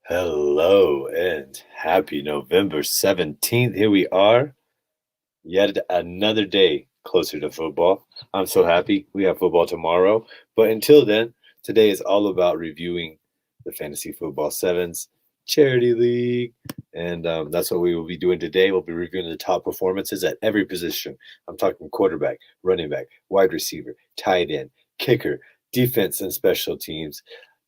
Hello and happy November 17th. Here we are, yet another day closer to football. I'm so happy we have football tomorrow. But until then, today is all about reviewing the Fantasy Football Sevens Charity League. And that's what we will be doing today. We'll be reviewing the top performances at every position. I'm talking quarterback, running back, wide receiver, tight end, kicker, defense and special teams,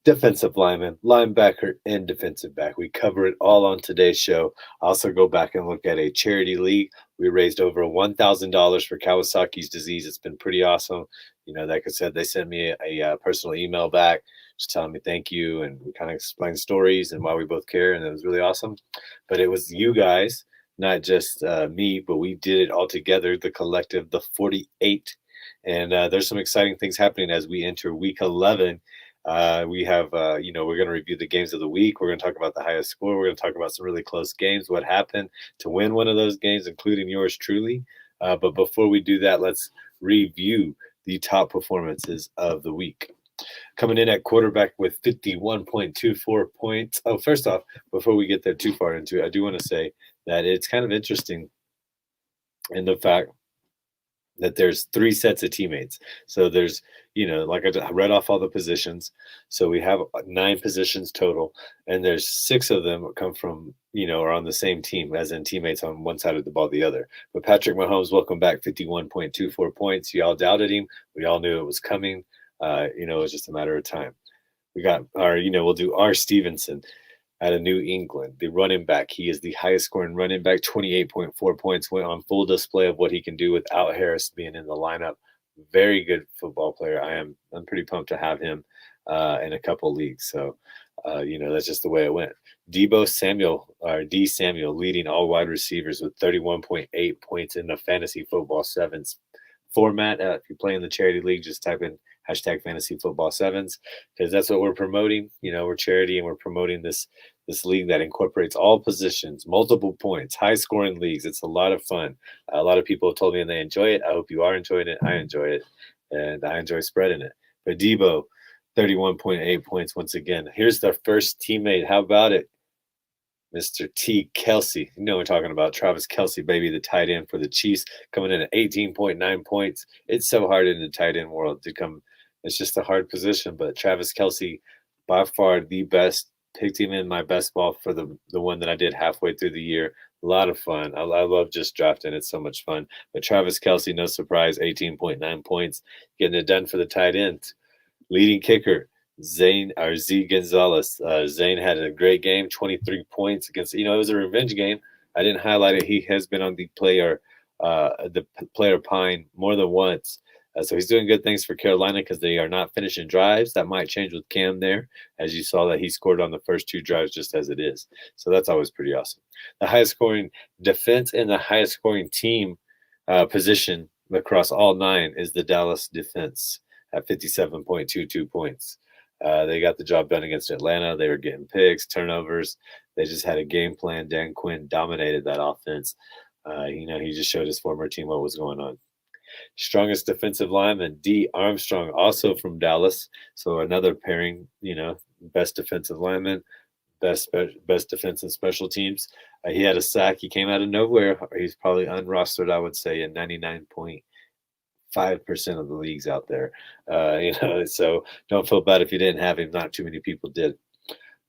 defensive lineman, linebacker, and defensive back. We cover it all on today's show. Also, go back and look at a charity league. We raised over $1,000 for Kawasaki's disease. It's been pretty awesome. Like I said, they sent me a personal email back just telling me thank you, and we kind of explained stories and why we both care, and it was really awesome. But it was you guys, not just me, but we did it all together, the collective, the 48. And there's some exciting things happening as we enter week 11. We have, we're going to review the games of the week. We're going to talk about the highest score. We're going to talk about some really close games, what happened to win one of those games, including yours truly. But before we do that, let's review the top performances of the week. Coming in at quarterback with 51.24 points. Oh, first off, before we get there too far into it, I do want to say that it's kind of interesting in the fact that there's three sets of teammates. So there's, like I read off all the positions. So we have 9 positions total, and there's 6 of them come from, are on the same team, as in teammates on one side of the ball, the other. But Patrick Mahomes, welcome back, 51.24 points. You all doubted him. We all knew it was coming. It was just a matter of time. We got our, we'll do R. Stevenson out of New England, the running back. He is the highest scoring running back, 28.4 points, went on full display of what he can do without Harris being in the lineup. Very good football player. I'm pretty pumped to have him in a couple leagues. So, that's just the way it went. Debo Samuel, or D Samuel, leading all wide receivers with 31.8 points in the fantasy football sevens format. If you play in the charity league, just type in hashtag fantasy football sevens, because that's what we're promoting. We're charity, and we're promoting this league that incorporates all positions, multiple points, high scoring leagues. It's a lot of fun. A lot of people have told me and they enjoy it. I hope you are enjoying it. I enjoy it, and I enjoy spreading it. But Debo, 31.8 points once again. Here's their first teammate. How about it? Mr. T. Kelsey. We're talking about Travis Kelsey, baby, the tight end for the Chiefs, coming in at 18.9 points. It's so hard in the tight end world to come. It's just a hard position, but Travis Kelsey, by far the best. Picked him in my best ball for the one that I did halfway through the year. A lot of fun. I love just drafting. It's so much fun. But Travis Kelsey, no surprise, 18.9 points, getting it done for the tight end. Leading kicker, Zane or Z Gonzalez. Zane had a great game, 23 points against. It was a revenge game. I didn't highlight it. He has been on the player pine more than once. So he's doing good things for Carolina because they are not finishing drives. That might change with Cam there, as you saw that he scored on the first 2 drives just as it is. So that's always pretty awesome. The highest scoring defense and the highest scoring team position across all 9 is the Dallas defense at 57.22 points. They got the job done against Atlanta. They were getting picks, turnovers. They just had a game plan. Dan Quinn dominated that offense. He just showed his former team what was going on. Strongest defensive lineman, D. Armstrong, also from Dallas. So another pairing, best defensive lineman, best defense and special teams. He had a sack. He came out of nowhere. He's probably unrostered, I would say, in 99.5% of the leagues out there. So don't feel bad if you didn't have him. Not too many people did.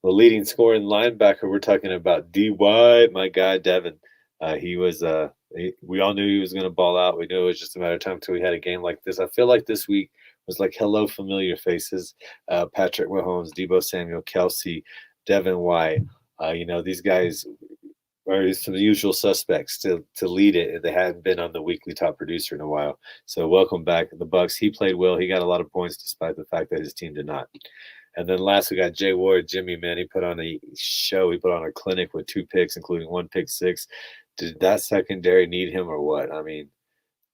The leading scoring linebacker, we're talking about D.Y., my guy, Devin. We all knew he was going to ball out. We knew it was just a matter of time until we had a game like this. I feel like this week was like hello familiar faces. Patrick Mahomes, Debo Samuel, Kelsey, Devin White. These guys are some of the usual suspects to lead it. They hadn't been on the weekly top producer in a while. So welcome back. The Bucks, he played well. He got a lot of points despite the fact that his team did not. And then last, we got Jay Ward, Jimmy, man. He put on a show. He put on a clinic with 2 picks, including 1 pick six. Did that secondary need him or what? I mean,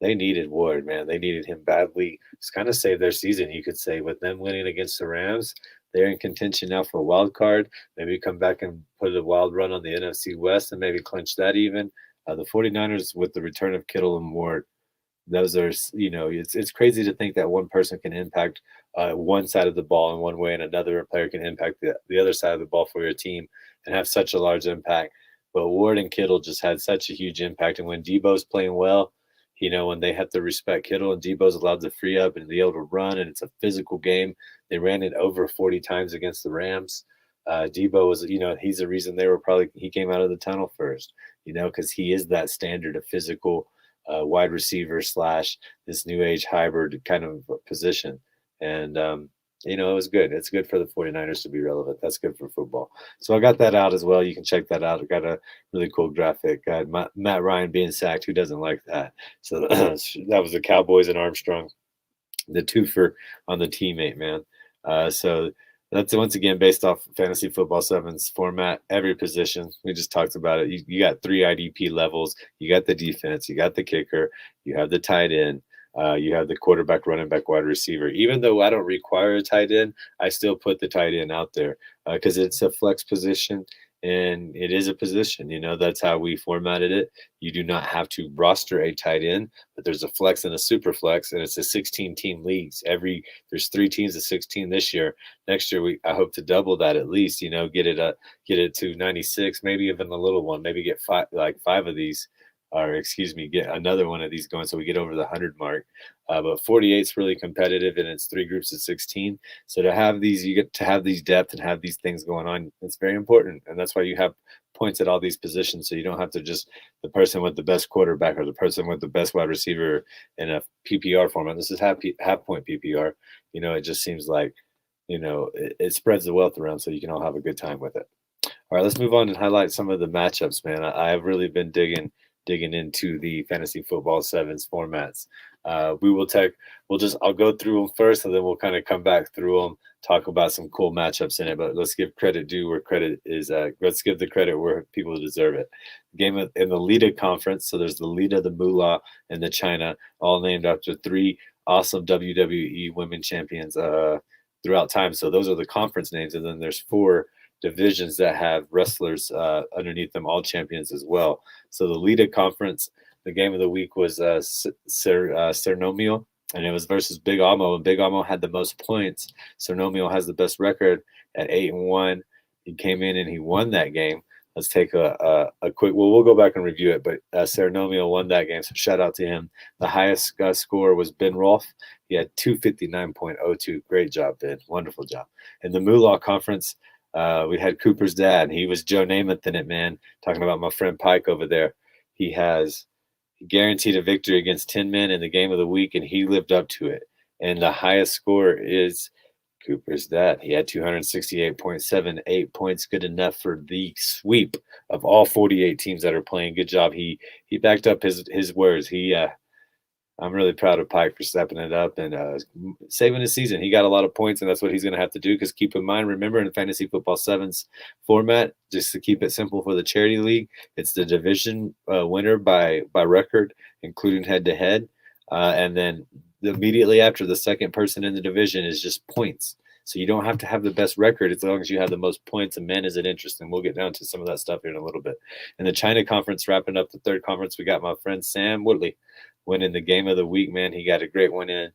they needed Ward, man. They needed him badly. It's kind of saved their season, you could say, with them winning against the Rams. They're in contention now for a wild card. Maybe come back and put a wild run on the NFC West and maybe clinch that even. The 49ers, with the return of Kittle and Ward, Those are, it's crazy to think that one person can impact one side of the ball in one way, and another player can impact the other side of the ball for your team and have such a large impact. But Ward and Kittle just had such a huge impact. And when Debo's playing well, when they have to respect Kittle and Debo's allowed to free up and be able to run, and it's a physical game. They ran it over 40 times against the Rams. Debo was, he's the reason he came out of the tunnel first, because he is that standard of physical wide receiver slash this new age hybrid kind of position. And, it was good. It's good for the 49ers to be relevant. That's good for football. So I got that out as well. You can check that out. I got a really cool graphic. Matt Ryan being sacked. Who doesn't like that? So that was the Cowboys and Armstrong, the twofer on the teammate, man. So that's once again based off Fantasy Football 7's format. Every position, we just talked about it. You got 3 IDP levels. You got the defense. You got the kicker. You have the tight end. You have the quarterback, running back, wide receiver. Even though I don't require a tight end, I still put the tight end out there because it's a flex position and it is a position. That's how we formatted it. You do not have to roster a tight end, but there's a flex and a super flex, and it's a 16-team leagues. There's 3 teams of 16 this year. Next year, I hope to double that at least. Get it to 96, maybe even a little one. Maybe get 5 of these. Or get another one of these going so we get over the 100 mark. But 48 is really competitive, and it's 3 groups of 16. So to have these, you get to have these depth and have these things going on. It's very important, and that's why you have points at all these positions. So you don't have to just the person with the best quarterback or the person with the best wide receiver in a PPR format. This is half point PPR. It just seems like it spreads the wealth around, so you can all have a good time with it. All right, let's move on and highlight some of the matchups, man. I have really been digging into the Fantasy Football 7's formats. I'll go through them first, and then we'll kind of come back through them, talk about some cool matchups in it. But let's give credit due where credit is. Let's give the credit where people deserve it. Game in the Lita Conference. So there's the Lita, the Moolah, and the China, all named after 3 awesome WWE women champions throughout time. So those are the conference names, and then there's 4 divisions that have wrestlers underneath them, all champions as well. So the Lita Conference, the game of the week was Cernomio, and it was versus Big Amo, and Big Amo had the most points. Cernomio has the best record at 8-1. He came in and he won that game. Let's take a quick. Well, we'll go back and review it, but Cernomio won that game, so shout out to him. The highest score was Ben Rolfe. He had 259.02. Great job, Ben. Wonderful job. In the Moolah Conference, we had Cooper's dad. He was Joe Namath in it, man. Talking about my friend Pike over there. He guaranteed a victory against 10 men in the game of the week, and he lived up to it. And the highest score is Cooper's dad. He had 268.78 points, good enough for the sweep of all 48 teams that are playing. Good job. He backed up his words. I'm really proud of Pike for stepping it up and saving his season. He got a lot of points, and that's what he's going to have to do. Because keep in mind, remember, in Fantasy Football 7's format, just to keep it simple for the charity league, it's the division winner by record, including head-to-head. And then immediately after, the second person in the division is just points. So you don't have to have the best record as long as you have the most points, and men is an interest. And we'll get down to some of that stuff here in a little bit. In the China Conference, wrapping up the 3rd conference, we got my friend Sam Woodley winning the game of the week, man. He got a great one in.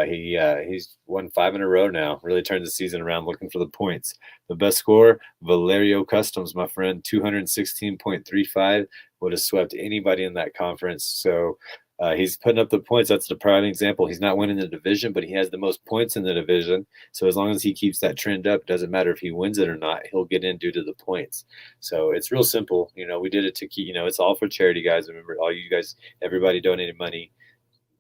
He's won 5 in a row now. Really turned the season around, looking for the points. The best score, Valerio Customs, my friend, 216.35. Would have swept anybody in that conference. So he's putting up the points. That's the prime example. He's not winning the division, but he has the most points in the division. So as long as he keeps that trend up, it doesn't matter if he wins it or not. He'll get in due to the points. So it's real simple. We did it to keep. It's all for charity, guys. Remember, all you guys, everybody donated money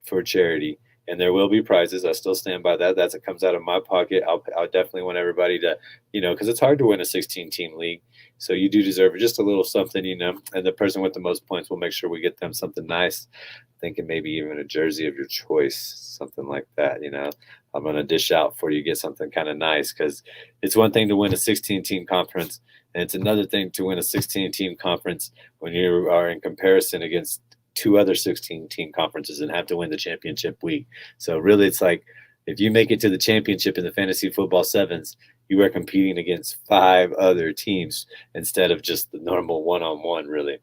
for charity, and there will be prizes. I still stand by that. It comes out of my pocket. I'll definitely want everybody to, because it's hard to win a 16-team league. So you do deserve just a little something, and the person with the most points, will make sure we get them something nice. Thinking maybe even a jersey of your choice, something like that. I'm going to dish out for you, get something kind of nice, because it's one thing to win a 16-team conference, and it's another thing to win a 16-team conference when you are in comparison against 2 other 16-team conferences and have to win the championship week. So really, it's like if you make it to the championship in the Fantasy Football 7s, you are competing against 5 other teams instead of just the normal one-on-one, really.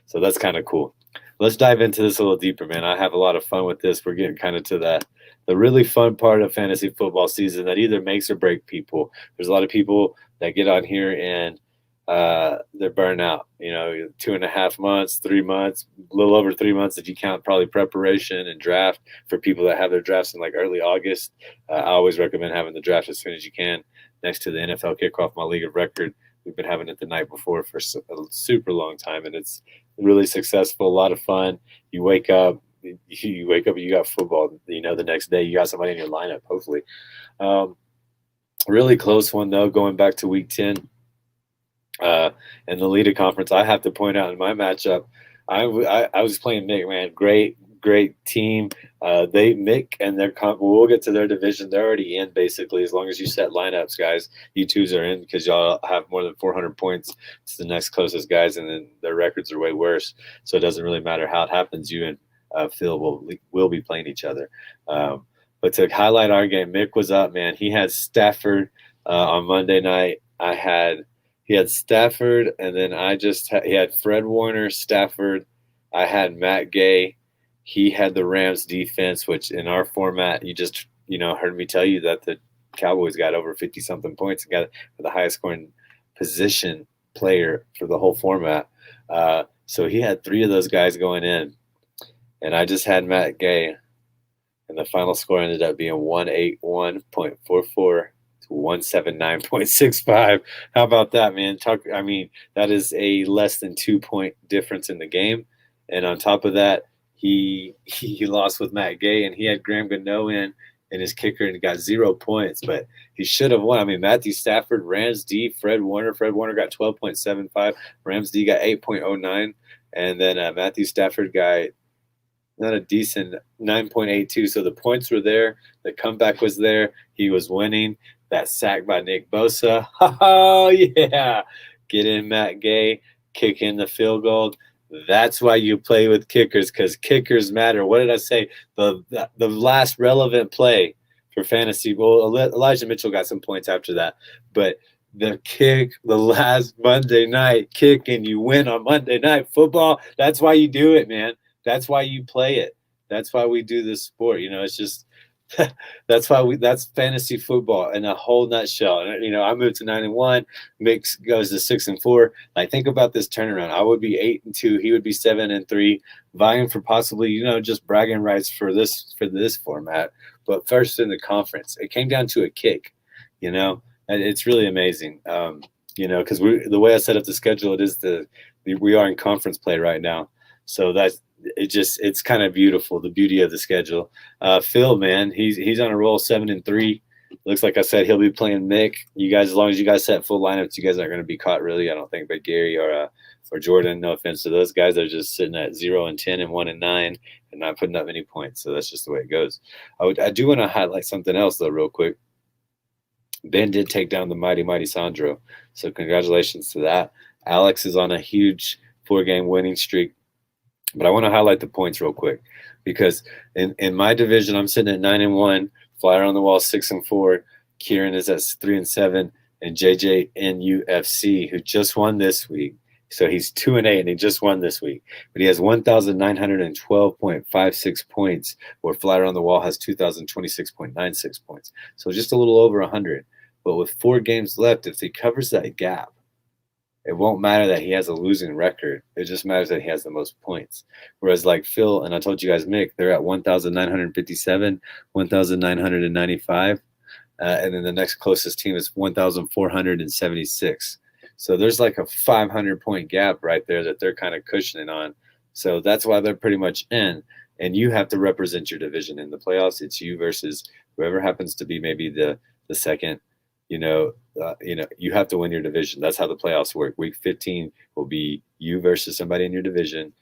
So that's kind of cool. let's dive into this a little deeper, man. I have a lot of fun with this. We're getting kind of to the really fun part of fantasy football season that either makes or break people. There's a lot of people that get on here and they're burnt out. 2.5 months, 3 months, a little over 3 months if you count probably preparation and draft for people that have their drafts in like early August. I always recommend having the draft as soon as you can next to the NFL kickoff, my league of record. We've been having it the night before for a super long time, and it's really successful, a lot of fun. You wake up, and you got football. The next day you got somebody in your lineup, hopefully. Really close one, though, going back to week 10. In the Lita Conference, I have to point out in my matchup, I was playing Mick, man. Great team. Mick and we'll get to their division. They're already in, basically, as long as you set lineups, guys. You twos are in because y'all have more than 400 points to the next closest guys, and then their records are way worse. So it doesn't really matter how it happens. You and Phil will be playing each other. But to highlight our game, Mick was up, man. He had Stafford on Monday night. He had Stafford, and then he had Fred Warner, Stafford. I had Matt Gay. He had the Rams defense, which in our format, you just heard me tell you that the Cowboys got over 50-something points and got the highest scoring position player for the whole format. So he had 3 of those guys going in, and I just had Matt Gay, and the final score ended up being 181.44. 179.65. How about that, man? That is a less than 2-point difference in the game. And on top of that, he lost with Matt Gay, and he had Graham Gano in his kicker and got 0 points, but he should have won. Matthew Stafford, Rams D, Fred Warner got 12.75. Rams D got 8.09. And then Matthew Stafford got not a decent 9.82. So the points were there. The comeback was there. He was winning. That sack by Nick Bosa. Oh, yeah. Get in, Matt Gay. Kick in the field goal. That's why you play with kickers, because kickers matter. What did I say? The last relevant play for fantasy. Well, Elijah Mitchell got some points after that. But the last Monday night kick, and you win on Monday Night Football. That's why you do it, man. That's why you play it. That's why we do this sport. It's just that's fantasy football in a whole nutshell. And I moved to 9-1. Mix goes to 6-4. Think about this turnaround. I would be 8-2. He would be 7-3, vying for possibly just bragging rights for this format. But first in the conference, it came down to a kick. And it's really amazing. Because the way I set up the schedule, we are in conference play right now, so it's kind of beautiful, the beauty of the schedule. Phil, man, he's on a roll, 7-3. Looks like I said he'll be playing Mick. You guys, as long as you guys set full lineups, you guys aren't going to be caught, really. I don't think. But Gary or Jordan, no offense to those guys, are just sitting at 0-10 and 1-9 and not putting up any points. So that's just the way it goes. I do want to highlight something else though, real quick. Ben did take down the mighty Sandro, so congratulations to that. Alex is on a huge 4-game winning streak. But I want to highlight the points real quick, because in my division, I'm sitting at 9-1, Flyer on the Wall 6-4, Kieran is at 3-7, and JJ NUFC, who just won this week. So he's 2-8, and he just won this week. But he has 1,912.56 points, where Flyer on the Wall has 2,026.96 points. So just a little over 100. But with 4 games left, if he covers that gap, it won't matter that he has a losing record. It just matters that he has the most points. Whereas like Phil, and I told you guys, Mick, they're at 1,957, 1,995. And then the next closest team is 1,476. So there's like a 500-point gap right there that they're kind of cushioning on. So that's why they're pretty much in. And you have to represent your division in the playoffs. It's you versus whoever happens to be maybe the second. You have to win your division. That's how the playoffs work. Week 15 will be you versus somebody in your division,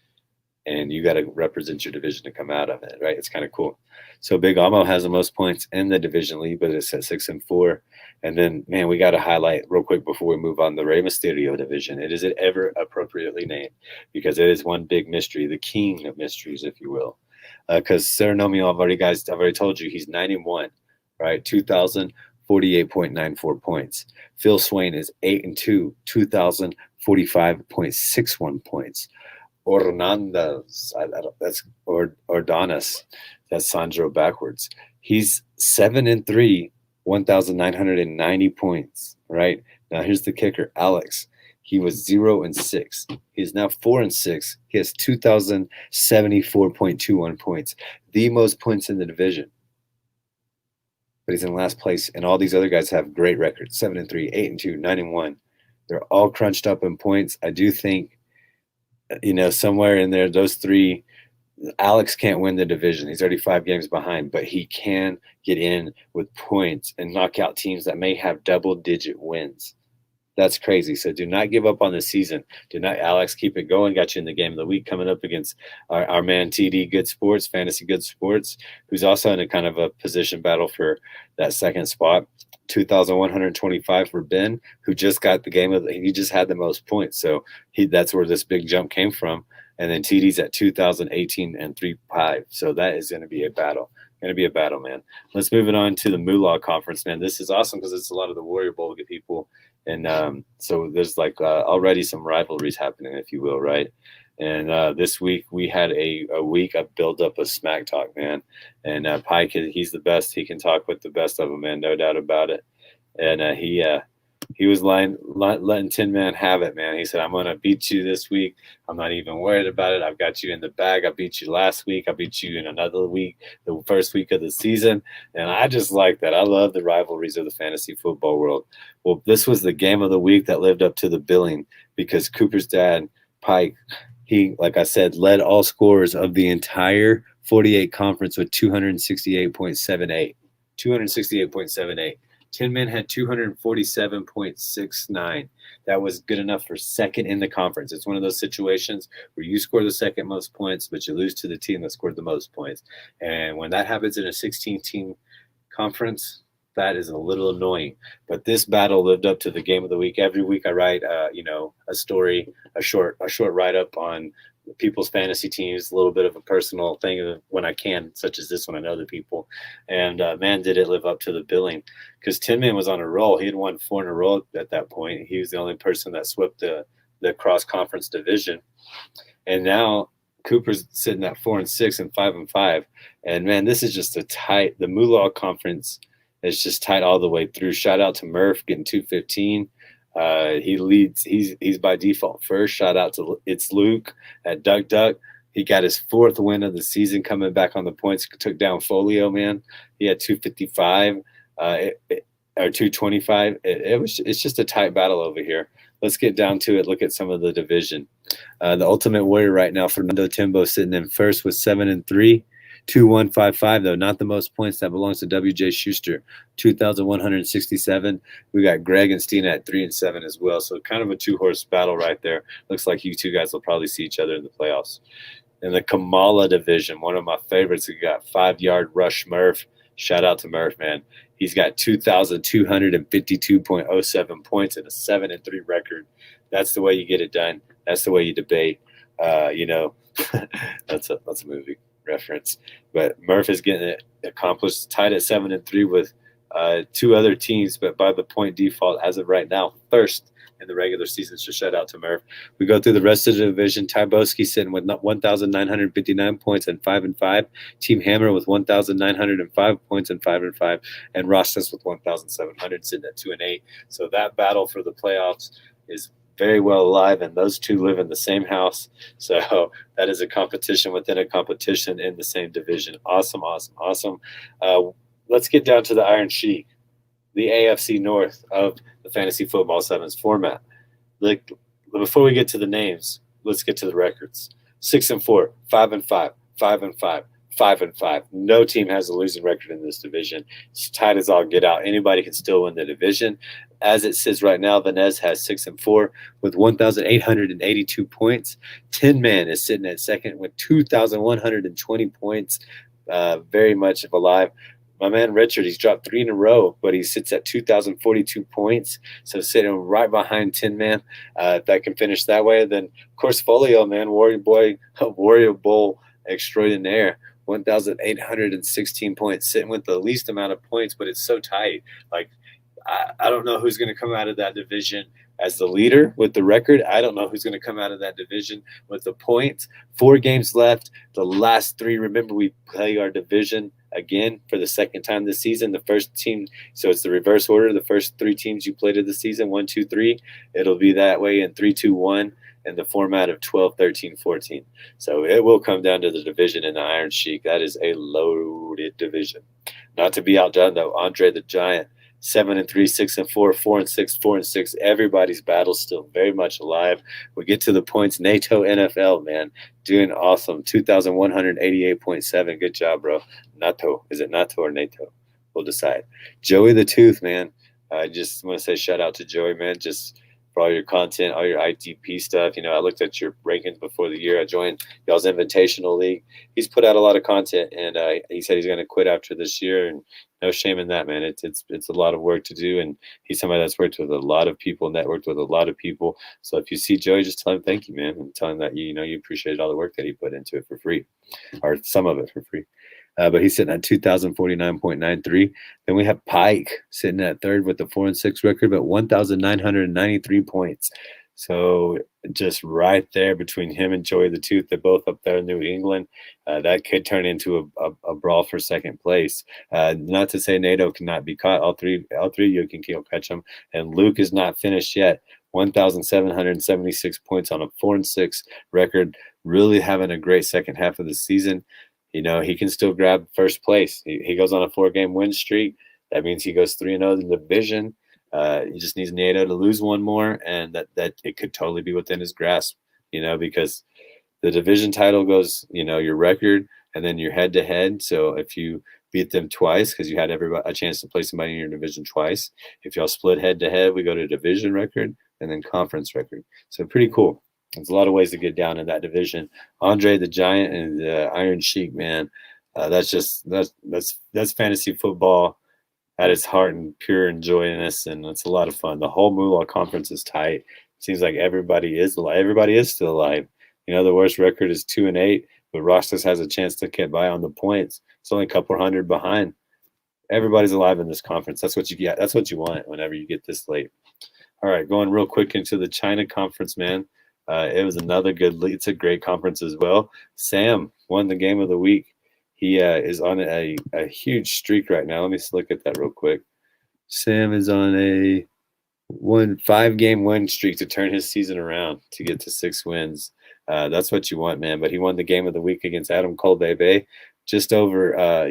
and you got to represent your division to come out of it, right? It's kind of cool. So Big Amo has the most points in the division league, but it's at 6-4. And then, man, we got to highlight real quick before we move on the Rey Mysterio division. It is ever appropriately named, because it is one big mystery, the king of mysteries, if you will. Because Ceranomio, I've already told you, he's 9-1, right? 2,048.94 points. Phil Swain is 8-2, 2,045.61 points. Ornandas. That's Ordonis. That's Sandro backwards. He's 7-3, 1,990 points. Right now, here's the kicker, Alex. He was 0-6. He is now 4-6. He has 2,074.21 points, the most points in the division. But he's in last place, and all these other guys have great records: 7-3, 8-2, 9-1. They're all crunched up in points. I do think, somewhere in there, those three, Alex can't win the division. He's already 5 games behind, but he can get in with points and knock out teams that may have double-digit wins. That's crazy. So do not give up on the season. Do not, Alex, keep it going. Got you in the game of the week coming up against our man TD Good Sports, Fantasy Good Sports, who's also in a kind of a position battle for that second spot. 2,125 for Ben, who just got the game he just had the most points. So that's where this big jump came from. And then TD's at 2,018 and 3.5. So that is going to be a battle. Going to be a battle, man. Let's move it on to the Moolah Conference, man. This is awesome because it's a lot of the Warrior Bowl people. And so there's already some rivalries happening, if you will, right? And this week we had a week of build up of smack talk, man. And Pike, he's the best. He can talk with the best of them, man, no doubt about it. And he was letting Tin Man have it, man. He said, I'm going to beat you this week. I'm not even worried about it. I've got you in the bag. I beat you last week. I beat you in another week, the first week of the season. And I just like that. I love the rivalries of the fantasy football world. Well, this was the game of the week that lived up to the billing because Cooper's dad, Pike, he, like I said, led all scorers of the entire 48 conference with 268.78. 268.78. Tin Man had 247.69. That was good enough for second in the conference. It's one of those situations where you score the second most points, but you lose to the team that scored the most points. And when that happens in a 16-team conference, that is a little annoying. But this battle lived up to the game of the week. Every week I write, a story, a short write-up on people's fantasy teams, a little bit of a personal thing when I can, such as this one. I know the people. And, man, did it live up to the billing. Because Tin Man was on a roll. He had won 4 in a row at that point. He was the only person that swept the cross-conference division. And now Cooper's sitting at 4-6 and 5-5. And, man, this is just the Moolah Conference is just tight all the way through. Shout out to Murph getting 215. He leads. He's by default first. Shout out to It's Luke at Duck Duck. He got his 4th win of the season coming back on the points. Took down Folio, man. He had 255 or 225. It's just a tight battle over here. Let's get down to it. Look at some of the division. The Ultimate Warrior right now, Fernando Timbo sitting in first with 7-3. 2,155 though, not the most points. That belongs to WJ Schuster, 2,167. We got Greg and Stina at 3-7 as well. So kind of a 2-horse battle right there. Looks like you two guys will probably see each other in the playoffs. In the Kamala division, one of my favorites, we got 5-yard rush Murph. Shout out to Murph, man. He's got 2,252.07 points and a 7-3 record. That's the way you get it done. That's the way you debate. That's a movie reference. But Murph is getting it accomplished, tied at 7-3 with 2 other teams, but by the point default as of right now, first in the regular season. So shout out to Murph. We go through the rest of the division. Ty Boski sitting with 1,959 points and 5-5. Team Hammer with 1,905 points and 5-5. And Rostas with 1,700 sitting at 2-8. So that battle for the playoffs is very well alive, and those two live in the same house. So that is a competition within a competition in the same division. Awesome. Let's get down to the Iron Sheik, the AFC North of the Fantasy Football Sevens format. Before we get to the names, let's get to the records. 6-4, 5-5, 5-5, 5-5. No team has a losing record in this division. It's tight as all get out. Anybody can still win the division. As it says right now, Vanez has 6-4 with 1,882 points. Tin Man is sitting at second with 2,120 points. Very much alive. My man Richard, he's dropped 3 in a row, but he sits at 2,042 points. So sitting right behind Tin Man. If that can finish that way, then of course Folio, man, Warrior Bowl extraordinaire. 1,816 points, sitting with the least amount of points, but it's so tight. I don't know who's going to come out of that division as the leader with the record. I don't know who's going to come out of that division with the points. 4 games left. The last three, remember, we play our division again for the second time this season. The first team, so it's the reverse order. The first 3 teams you played of the season, 1, 2, 3. It'll be that way in 3, 2, 1 in the format of 12, 13, 14. So it will come down to the division in the Iron Sheik. That is a loaded division. Not to be outdone, though, Andre the Giant, 7-3, 6-4, 4-6, 4-6. Everybody's battle's still very much alive. We get to the points. NATO NFL, man, doing awesome. 2,188.7. Good job, bro. NATO. Is it NATO or NATO? We'll decide. Joey the Tooth, man. I just want to say shout out to Joey, man. Just for all your content, all your ITP stuff. I looked at your rankings before the year. I joined y'all's Invitational League. He's put out a lot of content, and he said he's going to quit after this year, and no shame in that, man. It's a lot of work to do, and he's somebody that's worked with a lot of people, networked with a lot of people. So if you see Joey, just tell him thank you, man, and tell him that you appreciate all the work that he put into it for free, or some of it for free. But he's sitting at 2,049.93. Then we have Pike sitting at third with the 4-6 record, but 1,993 points. So just right there between him and Joey the Tooth, they're both up there in New England. That could turn into a brawl for second place. Not to say NATO cannot be caught. All three of you can catch them. And Luke is not finished yet. 1,776 points on a 4-6 record. Really having a great second half of the season. He can still grab first place. He goes on a 4-game win streak. That means he goes 3-0 in the division. He just needs NATO to lose one more, and that it could totally be within his grasp, because the division title goes, your record and then your head-to-head. So if you beat them twice, because you had a chance to play somebody in your division twice, if y'all split head-to-head, we go to division record and then conference record. So pretty cool. There's a lot of ways to get down in that division. Andre the Giant and Iron Sheik, man. That's fantasy football at its heart and pure enjoyiness, and it's a lot of fun. The whole Moolah conference is tight. Seems like everybody is alive. Everybody is still alive. The worst record is 2-8, but Rostas has a chance to get by on the points. It's only a couple hundred behind. Everybody's alive in this conference. That's what you get. That's what you want whenever you get this late. All right, going real quick into the China conference, man. It was another good league. It's a great conference as well. Sam won the game of the week. He is on a huge streak right now. Let me just look at that real quick. Sam is on a 5-game win streak to turn his season around to get to 6 wins. That's what you want, man. But he won the game of the week against Adam Colbebe, just over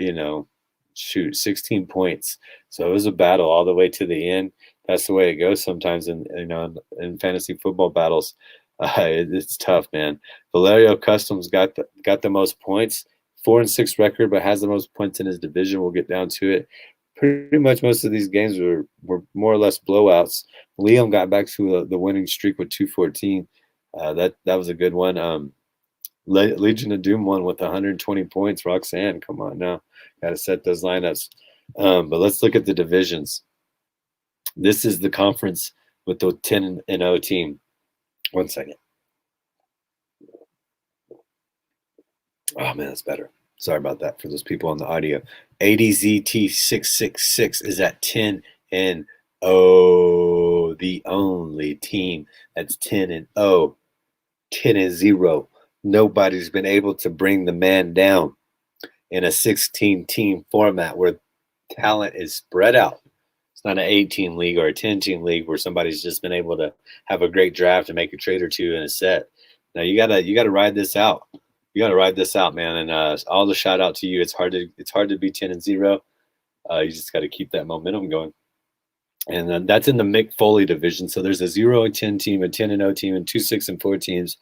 16 points. So it was a battle all the way to the end. That's the way it goes sometimes in fantasy football battles. It's tough, man. Valerio Customs got the most points, 4-6 record, but has the most points in his division. We'll get down to it. Pretty much most of these games were more or less blowouts. Liam got back to the winning streak with 214. That was a good one. Legion of Doom won with 120 points. Roxanne, come on now. Got to set those lineups. But let's look at the divisions. This is the conference with the 10-0 team. 1 second. Oh, man, that's better. Sorry about that for those people on the audio. ADZT666 is at 10-0. The only team that's 10-0. 10-0. Nobody's been able to bring the man down in a 16-team format where talent is spread out. Not an 8-team league or a 10-team league where somebody's just been able to have a great draft and make a trade or two in a set. Now you gotta ride this out. You gotta ride this out, man. And all the shout out to you. It's hard to be 10-0. You just got to keep that momentum going. And then that's in the Mick Foley division. So there's a 0-10 team, a 10-0 team, and 2, 6, and 4 teams.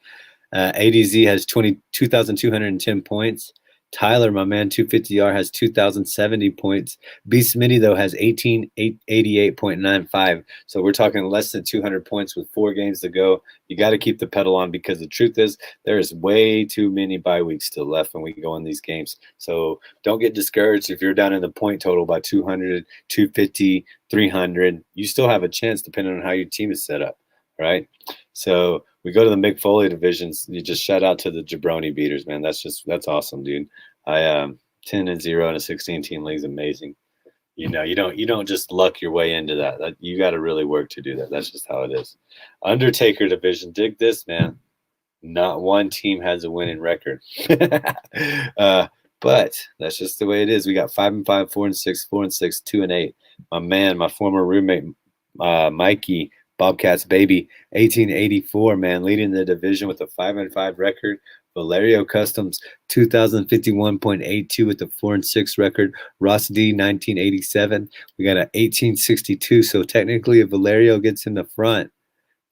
ADZ has 2,210 points. Tyler, my man, 250R, has 2,070 points. B. Smitty, though, has 1,888.95. So we're talking less than 200 points with 4 games to go. You got to keep the pedal on because the truth is there is way too many bye weeks still left when we go in these games. So don't get discouraged if you're down in the point total by 200, 250, 300. You still have a chance depending on how your team is set up, right? So we go to the Mick Foley divisions. You just shout out to the jabroni beaters, man. That's awesome, dude. 10-0 in a 16-team league is amazing. You don't just luck your way into that. You got to really work to do that. That's just how it is. Undertaker division, dig this, man. Not one team has a winning record. uh, but that's just the way it is. We got 5-5, 4-6, 4-6, 2-8. My man, my former roommate, Mikey, Bobcats baby, 1884, man, leading the division with a 5-5 record. Valerio Customs, 2051.82 with a 4-6 record. Ross D, 1987. We got an 1862. So technically, if Valerio gets in the front,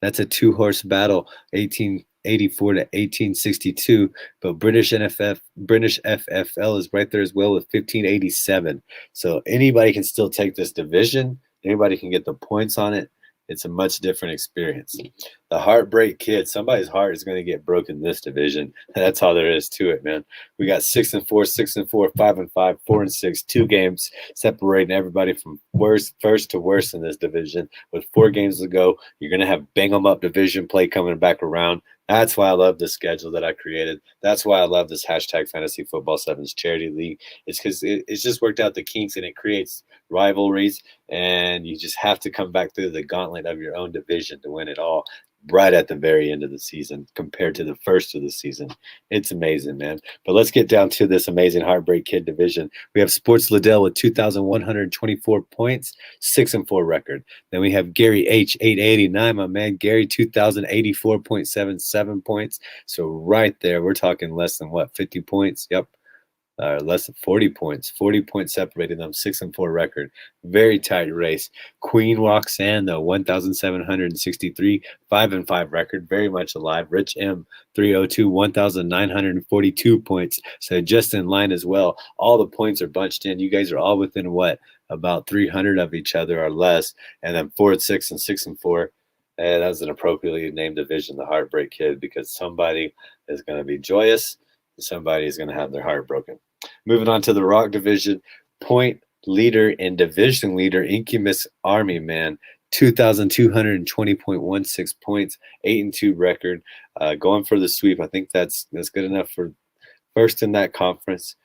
that's a two-horse battle, 1884 to 1862. But British FFL is right there as well with 1587. So anybody can still take this division. Anybody can get the points on it. It's a much different experience. The Heartbreak Kid, somebody's heart is going to get broken in this division. That's all there is to it, man. We got 6-4, 6-4, 5-5, 4-6, 2 games separating everybody from first to worst in this division. With 4 games to go, you're going to have bang 'em up division play coming back around. That's why I love this schedule that I created. That's why I love this hashtag Fantasy Football Sevens Charity League. It's because it's just worked out the kinks and it creates rivalries, and you just have to come back through the gauntlet of your own division to win it all right at the very end of the season compared to the first of the season. It's amazing, man. But let's get down to this amazing Heartbreak Kid division. We have Sports Liddell with 2,124 points, 6-4 record. Then we have Gary H, 889, my man. Gary, 2,084.77 points. So right there, we're talking less than 50 points? Yep. Less than 40 points. 40 points separating them, 6-4 record. Very tight race. Queen Roxanne, though, 1,763, 5-5 record. Very much alive. Rich M, 302, 1,942 points. So just in line as well. All the points are bunched in. You guys are all within what? About 300 of each other or less. And then 4-6 and 6-4. That was an appropriately named division, the Heartbreak Kid, because somebody is going to be joyous. Somebody is going to have their heart broken. Moving on to the Rock division, point leader and division leader, Incubus Army, man, 2,220.16 points, 8-2 record, going for the sweep. I think that's good enough for first in that conference,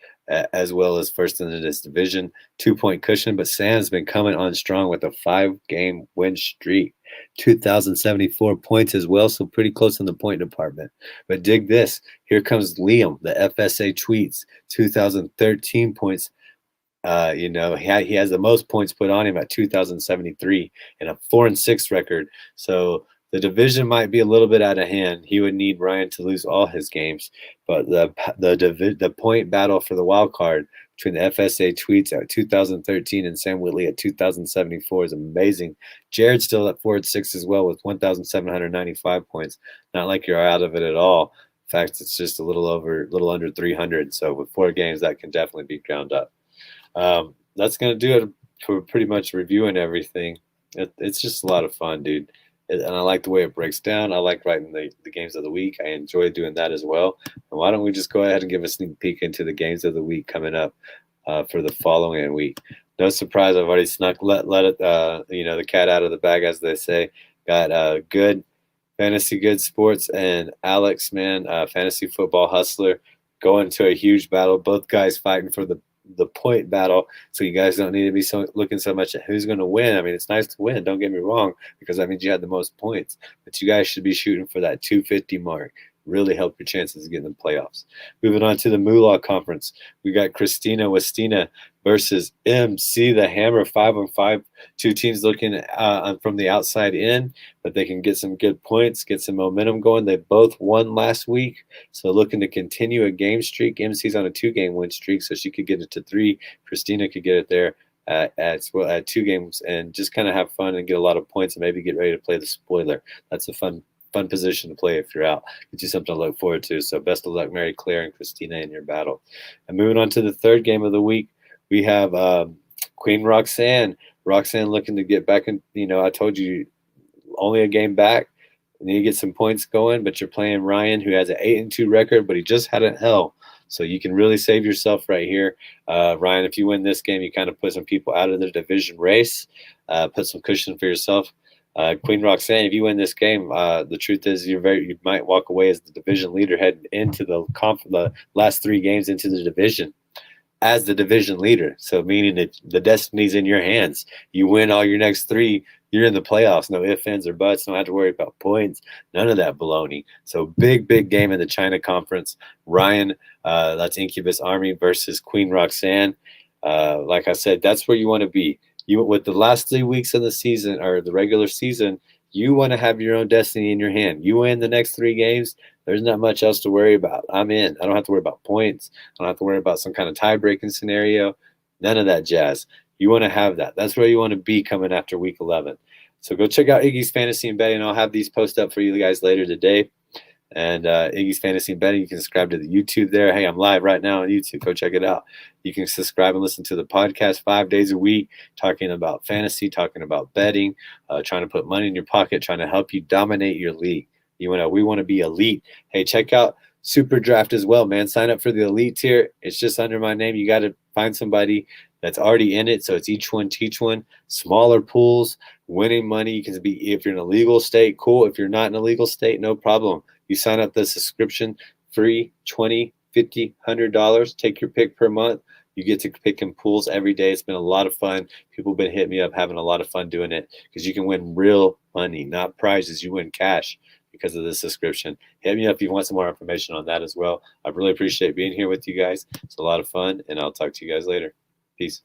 as well as first in this division. 2-point cushion, but Sam's been coming on strong with a 5-game win streak. 2,074 points as well, so pretty close in the point department. But dig this. Here comes Liam, the FSA tweets, 2,013 points. He has the most points put on him at 2,073 and a 4-6 record. So the division might be a little bit out of hand. He would need Ryan to lose all his games, but the point battle for the wild card between the FSA tweets at 2013 and Sam Whitley at 2074 is amazing. Jared's still at 4-6 as well with 1,795 points. Not like you're out of it at all. In fact, it's just a little under 300. So with 4 games, that can definitely be ground up. That's going to do it for pretty much reviewing everything. It's just a lot of fun, dude. And I like the way it breaks down. I like writing the games of the week. I enjoy doing that as well. And why don't we just go ahead and give a sneak peek into the games of the week coming up for the following week? No surprise, I've already let it the cat out of the bag, as they say. Got good fantasy, good sports, and Alex, man, fantasy football hustler, going to a huge battle. Both guys fighting for the point battle, so you guys don't need to be looking so much at who's going to win. I mean, it's nice to win, don't get me wrong, because that means you had the most points, but you guys should be shooting for that 250 mark. Really help your chances of getting in the playoffs. Moving on to the Moolah Conference, we got Christina Westina versus MC the Hammer, 5-5. 2 teams looking from the outside in, but they can get some good points, get some momentum going. They both won last week, so looking to continue a game streak. MC's on a 2-game win streak, so she could get it to 3. Christina could get it there at 2 games and just kind of have fun and get a lot of points and maybe get ready to play the spoiler. That's a fun position to play if you're out. Get you something to look forward to. So best of luck, Mary Claire and Christina, in your battle. And moving on to the 3rd game of the week, we have Queen Roxanne. Roxanne looking to get back in. I told you only a game back. You need to get some points going, but you're playing Ryan, who has an 8-2 record, but he just had a hell. So you can really save yourself right here. Ryan, if you win this game, you kind of put some people out of the division race, put some cushion for yourself. Queen Roxanne, if you win this game, the truth is you might walk away as the division leader heading into the last 3 games into the division. as the division leader. So meaning that the destiny's in your hands. You win all your next three, you're in the playoffs. No ifs, ands, or buts. Don't have to worry about points. None of that baloney. So big game in the China Conference. Ryan, that's Incubus Army versus Queen Roxanne. Like I said, that's where you want to be. You with the last 3 weeks of the season or the regular season, you want to have your own destiny in your hand. You win the next 3 games. There's not much else to worry about. I'm in. I don't have to worry about points. I don't have to worry about some kind of tie-breaking scenario. None of that jazz. You want to have that. That's where you want to be coming after week 11. So go check out Iggy's Fantasy and Betting. I'll have these post up for you guys later today. And Iggy's Fantasy and Betting, you can subscribe to the YouTube there. Hey, I'm live right now on YouTube. Go check it out. You can subscribe and listen to the podcast 5 days a week, talking about fantasy, talking about betting, trying to put money in your pocket, trying to help you dominate your league. We want to be elite. Hey, check out Super Draft as well, man. Sign up for the elite tier. It's just under my name. You got to find somebody that's already in it. So it's each one teach one. Smaller pools, winning money. You can be if you're in a legal state, cool. If you're not in a legal state, no problem. You sign up the subscription, free, $20, $50, $100. Take your pick per month. You get to pick in pools every day. It's been a lot of fun. People have been hitting me up, having a lot of fun doing it because you can win real money, not prizes. You win cash because of this subscription. Hit me up if you want some more information on that as well. I really appreciate being here with you guys. It's a lot of fun, and I'll talk to you guys later. Peace.